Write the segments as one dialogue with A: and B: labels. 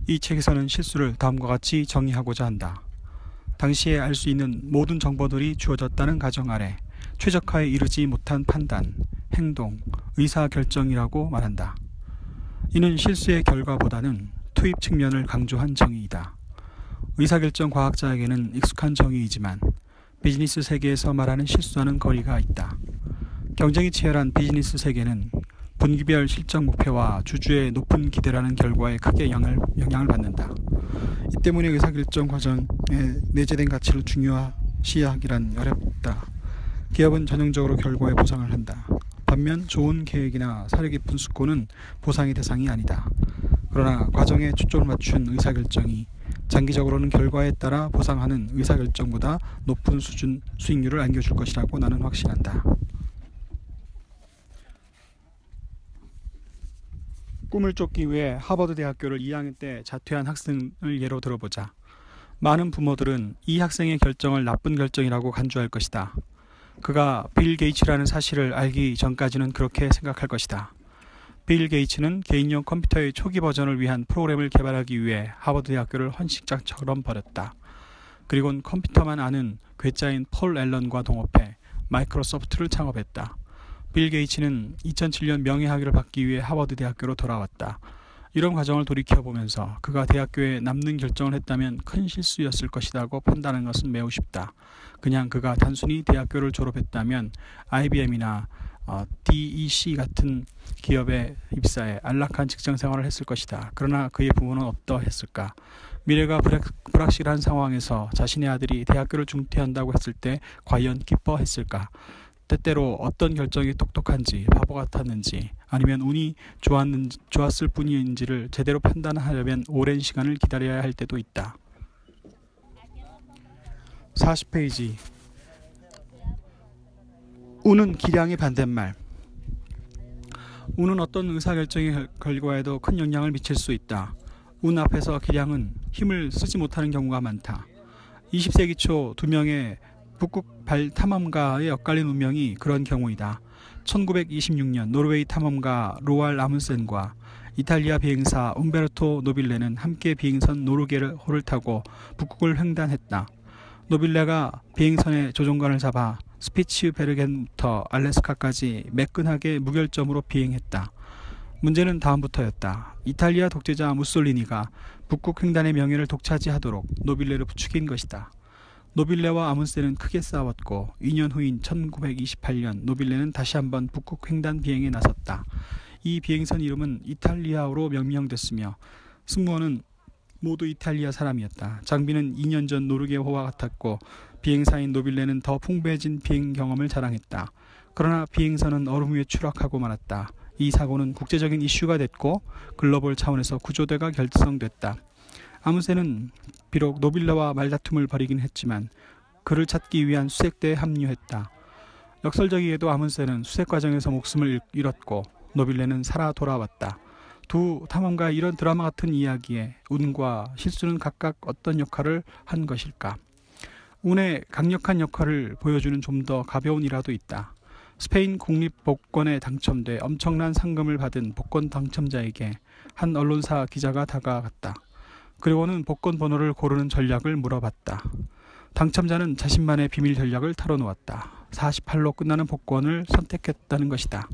A: 이 책에서는 실수를 다음과 같이 정의하고자 한다. 당시에 알 수 있는 모든 정보들이 주어졌다는 가정 아래 최적화에 이르지 못한 판단, 행동, 의사결정이라고 말한다. 이는 실수의 결과보다는 투입 측면을 강조한 정의이다. 의사결정 과학자에게는 익숙한 정의이지만 비즈니스 세계에서 말하는 실수와는 거리가 있다. 경쟁이 치열한 비즈니스 세계는 분기별 실적 목표와 주주의 높은 기대라는 결과에 크게 영향을 받는다. 이 때문에 의사결정 과정에 내재된 가치를 중요시하기란 어렵다. 기업은 전형적으로 결과에 보상을 한다. 반면 좋은 계획이나 사려 깊은 숙고는 보상의 대상이 아니다. 그러나 과정에 초점을 맞춘 의사결정이 장기적으로는 결과에 따라 보상하는 의사결정보다 높은 수준 수익률을 안겨줄 것이라고 나는 확신한다. 꿈을 쫓기 위해 하버드 대학교를 2학년 때 자퇴한 학생을 예로 들어보자. 많은 부모들은 이 학생의 결정을 나쁜 결정이라고 간주할 것이다. 그가 빌 게이츠라는 사실을 알기 전까지는 그렇게 생각할 것이다. 빌 게이츠는 개인용 컴퓨터의 초기 버전을 위한 프로그램을 개발하기 위해 하버드 대학교를 헌신짝처럼 버렸다. 그리고는 컴퓨터만 아는 괴짜인 폴 앨런과 동업해 마이크로소프트를 창업했다. 빌 게이츠는 2007년 명예학위를 받기 위해 하버드 대학교로 돌아왔다. 이런 과정을 돌이켜보면서 그가 대학교에 남는 결정을 했다면 큰 실수였을 것이라고 판단하는 것은 매우 쉽다. 그냥 그가 단순히 대학교를 졸업했다면 IBM이나 DEC 같은 기업에 입사해 안락한 직장 생활을 했을 것이다. 그러나 그의 부모는 어떠했을까? 미래가 불확실한 상황에서 자신의 아들이 대학교를 중퇴한다고 했을 때 과연 기뻐했을까? 때때로 어떤 결정이 똑똑한지, 바보 같았는지, 아니면 운이 좋았을 뿐인지를 제대로 판단하려면 오랜 시간을 기다려야 할 때도 있다. 40페이지. 운은 기량의 반대말. 운은 어떤 의사결정의 결과에도 큰 영향을 미칠 수 있다. 운 앞에서 기량은 힘을 쓰지 못하는 경우가 많다. 20세기 초 2명의 북극 발 탐험가의 엇갈린 운명이 그런 경우이다. 1926년 노르웨이 탐험가 로알 아문센과 이탈리아 비행사 움베르토 노빌레는 함께 비행선 노르게호를 타고 북극을 횡단했다. 노빌레가 비행선의 조종관을 잡아 스피츠베르겐부터 알래스카까지 매끈하게 무결점으로 비행했다. 문제는 다음부터였다. 이탈리아 독재자 무솔리니가 북극 횡단의 명예를 독차지하도록 노빌레를 부추긴 것이다. 노빌레와 아문센은 크게 싸웠고 2년 후인 1928년 노빌레는 다시 한번 북극 횡단 비행에 나섰다. 이 비행선 이름은 이탈리아어로 명명됐으며 승무원은 모두 이탈리아 사람이었다. 장비는 2년 전 노르게호와 같았고 비행사인 노빌레는 더 풍부해진 비행 경험을 자랑했다. 그러나 비행선은 얼음 위에 추락하고 말았다. 이 사고는 국제적인 이슈가 됐고 글로벌 차원에서 구조대가 결성됐다. 아문센은 비록 노빌레와 말다툼을 벌이긴 했지만 그를 찾기 위한 수색대에 합류했다. 역설적이게도 아문센은 수색 과정에서 목숨을 잃었고 노빌레는 살아 돌아왔다. 두 탐험가의 이런 드라마 같은 이야기에 운과 실수는 각각 어떤 역할을 한 것일까? 운의 강력한 역할을 보여주는 좀 더 가벼운 일화도 있다. 스페인 국립복권에 당첨돼 엄청난 상금을 받은 복권 당첨자에게 한 언론사 기자가 다가갔다. 그리고는 복권 번호를 고르는 전략을 물어봤다. 당첨자는 자신만의 비밀 전략을 털어놓았다. 48로 끝나는 복권을 선택했다는 것이다.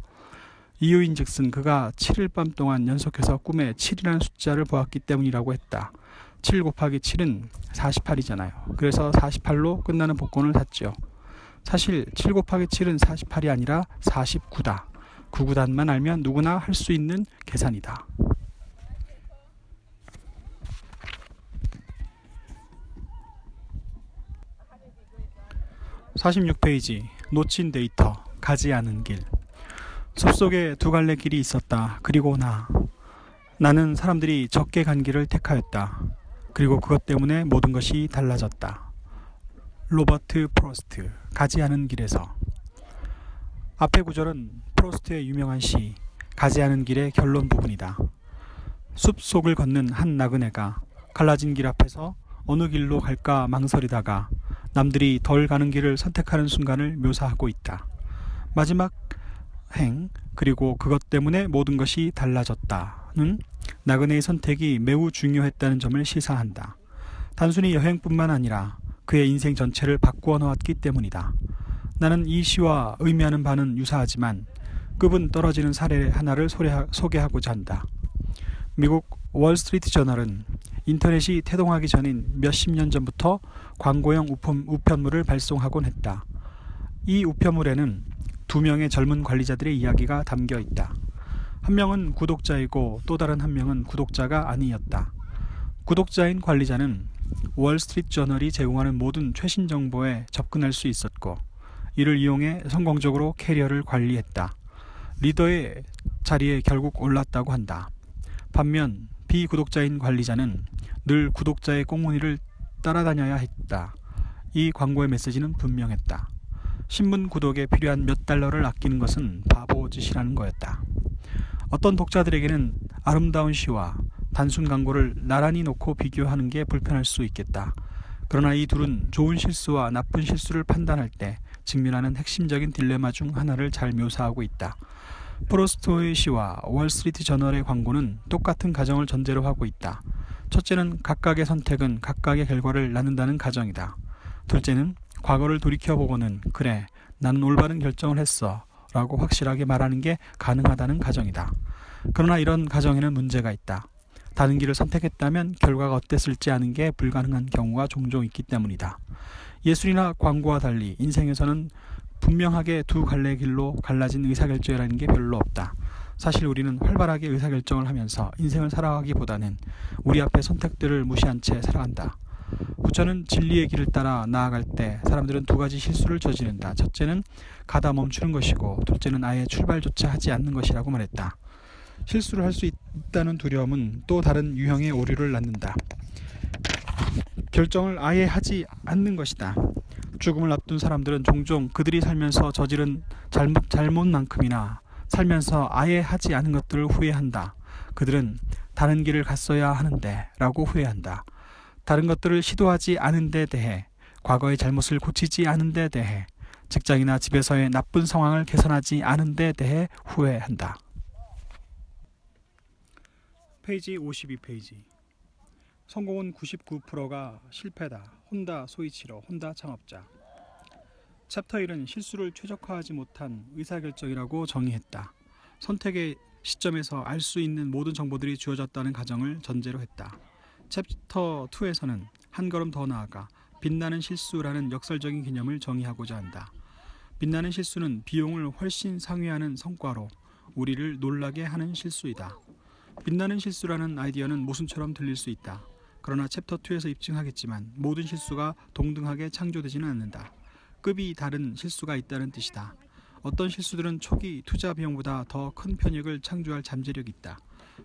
A: 이유인즉슨 그가 7일 밤 동안 연속해서 꿈에 7이라는 숫자를 보았기 때문이라고 했다. 7 곱하기 7은 48이잖아요. 그래서 48로 끝나는 복권을 샀죠. 사실 7 곱하기 7은 48이 아니라 49다. 9구단만 알면 누구나 할 수 있는 계산이다. (46페이지) 놓친 데이터, 가지 않은 길. 숲속에 두 갈래 길이 있었다. 그리고 나는 사람들이 적게 간 길을 택하였다. 그리고 그것 때문에 모든 것이 달라졌다. 로버트 프로스트, 가지 않은 길에서. 앞의 구절은 프로스트의 유명한 시 가지 않은 길의 결론 부분이다. 숲 속을 걷는 한 나그네가 갈라진 길 앞에서 어느 길로 갈까 망설이다가 남들이 덜 가는 길을 선택하는 순간을 묘사하고 있다. 마지막 행, 그리고 그것 때문에 모든 것이 달라졌다는 나그네의 선택이 매우 중요했다는 점을 시사한다. 단순히 여행뿐만 아니라 그의 인생 전체를 바꾸어 놓았기 때문이다. 나는 이 시와 의미하는 바는 유사하지만 급은 떨어지는 사례 하나를 소개하고자 한다. 미국 월스트리트 저널은 인터넷이 태동하기 전인 몇십 년 전부터 광고형 우편물을 발송하곤 했다. 이 우편물에는 두 명의 젊은 관리자들의 이야기가 담겨 있다. 한 명은 구독자이고 또 다른 한 명은 구독자가 아니었다. 구독자인 관리자는 월스트리트 저널이 제공하는 모든 최신 정보에 접근할 수 있었고 이를 이용해 성공적으로 캐리어를 관리했다. 리더의 자리에 결국 올랐다고 한다. 반면 비구독자인 관리자는 늘 구독자의 꽁무니를 따라다녀야 했다. 이 광고의 메시지는 분명했다. 신문 구독에 필요한 몇 달러를 아끼는 것은 바보짓이라는 거였다. 어떤 독자들에게는 아름다운 시와 단순 광고를 나란히 놓고 비교하는 게 불편할 수 있겠다. 그러나 이 둘은 좋은 실수와 나쁜 실수를 판단할 때 직면하는 핵심적인 딜레마 중 하나를 잘 묘사하고 있다. 프로스트의 시와 월스트리트 저널의 광고는 똑같은 가정을 전제로 하고 있다. 첫째는 각각의 선택은 각각의 결과를 낳는다는 가정이다. 둘째는 과거를 돌이켜보고는 그래, 나는 올바른 결정을 했어 라고 확실하게 말하는 게 가능하다는 가정이다. 그러나 이런 가정에는 문제가 있다. 다른 길을 선택했다면 결과가 어땠을지 아는 게 불가능한 경우가 종종 있기 때문이다. 예술이나 광고와 달리 인생에서는 분명하게 두 갈래의 길로 갈라진 의사결정이라는 게 별로 없다. 사실 우리는 활발하게 의사결정을 하면서 인생을 살아가기보다는 우리 앞의 선택들을 무시한 채 살아간다. 부처는 진리의 길을 따라 나아갈 때 사람들은 두 가지 실수를 저지른다. 첫째는 가다 멈추는 것이고 둘째는 아예 출발조차 하지 않는 것이라고 말했다. 실수를 할 수 있다는 두려움은 또 다른 유형의 오류를 낳는다. 결정을 아예 하지 않는 것이다. 죽음을 앞둔 사람들은 종종 그들이 살면서 저지른 잘못만큼이나 살면서 아예 하지 않은 것들을 후회한다. 그들은 다른 길을 갔어야 하는데 라고 후회한다. 다른 것들을 시도하지 않은 데 대해, 과거의 잘못을 고치지 않은 데 대해, 직장이나 집에서의 나쁜 상황을 개선하지 않은 데 대해 후회한다. 페이지 52페이지. 성공은 99%가 실패다. 혼다 소이치로, 혼다 창업자. 챕터 1은 실수를 최적화하지 못한 의사결정이라고 정의했다. 선택의 시점에서 알 수 있는 모든 정보들이 주어졌다는 가정을 전제로 했다. 챕터 2에서는 한 걸음 더 나아가 빛나는 실수라는 역설적인 개념을 정의하고자 한다. 빛나는 실수는 비용을 훨씬 상회하는 성과로 우리를 놀라게 하는 실수이다. 빛나는 실수라는 아이디어는 모순처럼 들릴 수 있다. 그러나 챕터 2에서 입증하겠지만 모든 실수가 동등하게 창조되지는 않는다. 급이 다른 실수가 있다는 뜻이다. 어떤 실수들은 초기 투자 비용보다 더 큰 편익을 창조할 잠재력이 있다.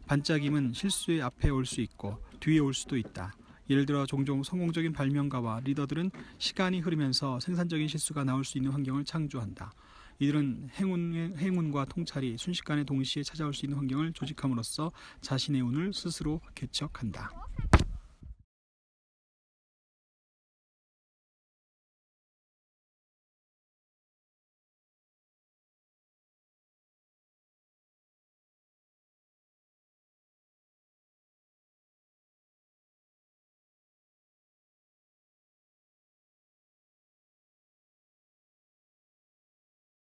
A: 반짝임은 실수의 앞에 올 수 있고 뒤에 올 수도 있다. 예를 들어 종종 성공적인 발명가와 리더들은 시간이 흐르면서 생산적인 실수가 나올 수 있는 환경을 창조한다. 이들은 행운과 통찰이 순식간에 동시에 찾아올 수 있는 환경을 조직함으로써 자신의 운을 스스로 개척한다.